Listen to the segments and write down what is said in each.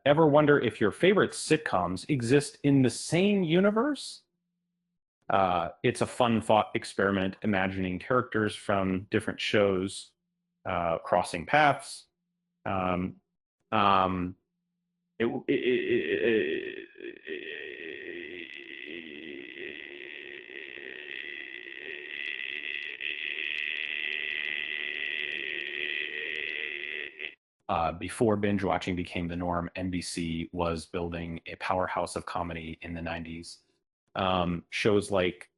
Ever wonder if your favorite sitcoms exist in the same universe? It's a fun thought experiment imagining characters from different shows crossing paths. Um, um, it, it, it, Before binge watching became the norm, NBC was building a powerhouse of comedy in the 90s. Shows like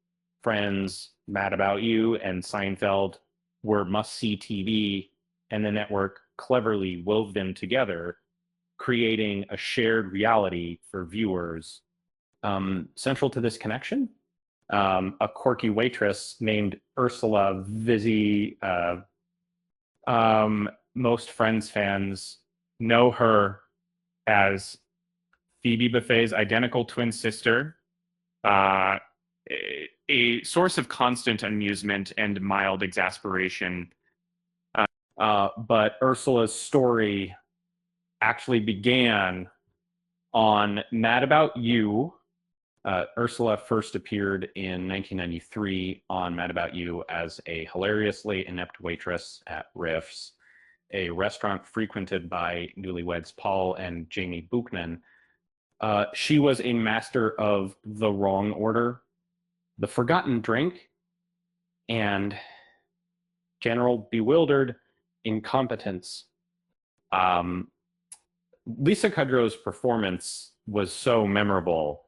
Friends, Mad About You, and Seinfeld were must see TV, and the network cleverly wove them together, creating a shared reality for viewers. Central to this connection, a quirky waitress named Ursula Vizzi. Most Friends fans know her as Phoebe Buffay's identical twin sister, uh, a source of constant amusement and mild exasperation. But Ursula's story actually began on Mad About You. Ursula first appeared in 1993 on Mad About You as a hilariously inept waitress at Riff's, a restaurant frequented by newlyweds Paul and Jamie Buchman. She was a master of the wrong order, the forgotten drink, and general bewildered incompetence. Um, Lisa Kudrow's performance was so memorable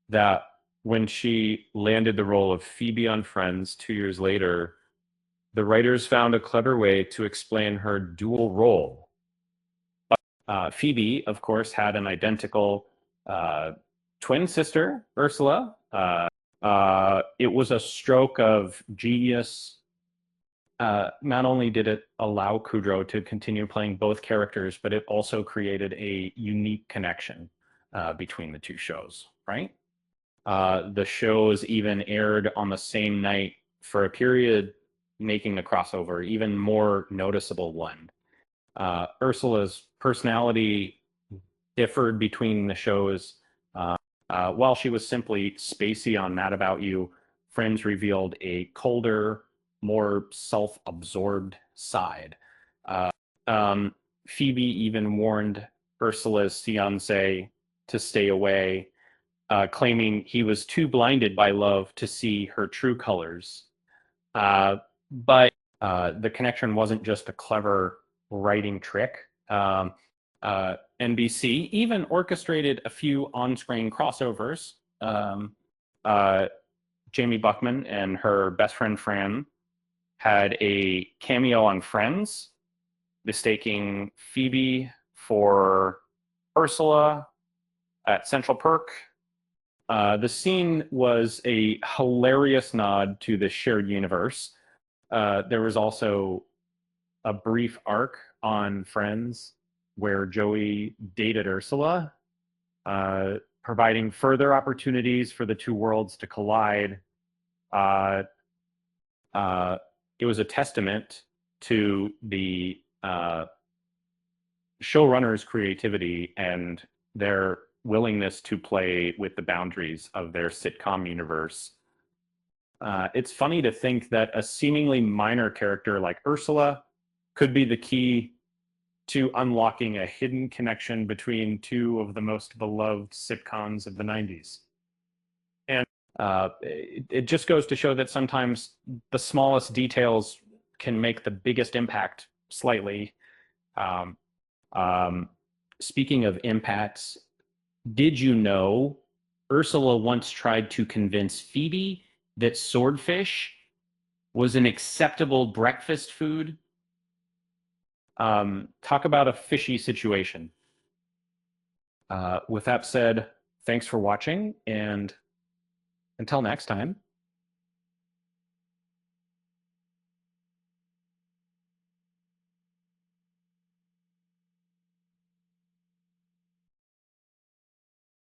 that when she landed the role of Phoebe on Friends 2 years later, the writers found a clever way to explain her dual role. Phoebe, of course, had an identical uh, twin sister, Ursula. It was a stroke of genius. Not only did it allow Kudrow to continue playing both characters, but it also created a unique connection between the two shows, right? The shows even aired on the same night for a period, making the crossover even more noticeable one. Ursula's personality differed between the shows. While she was simply spacey on Mad About You, Friends revealed a colder, more self-absorbed side. Uh, um, Phoebe even warned Ursula's fiance to stay away, claiming he was too blinded by love to see her true colors. But the connection wasn't just a clever writing trick. NBC even orchestrated a few on-screen crossovers. Uh, Jamie Buckman and her best friend Fran had a cameo on Friends, mistaking Phoebe for Ursula at Central Perk. The scene was a hilarious nod to the shared universe. There was also a brief arc on Friends where Joey dated Ursula, providing further opportunities for the two worlds to collide. Uh, it was a testament to the showrunners' creativity and their willingness to play with the boundaries of their sitcom universe. It's funny to think that a seemingly minor character like Ursula could be the key to unlocking a hidden connection between two of the most beloved sitcoms of the 90s. And it just goes to show that sometimes the smallest details can make the biggest impact slightly. Um, um, Speaking of impacts, did you know Ursula once tried to convince Phoebe that swordfish was an acceptable breakfast food? Talk about a fishy situation. With that said, thanks for watching, and until next time.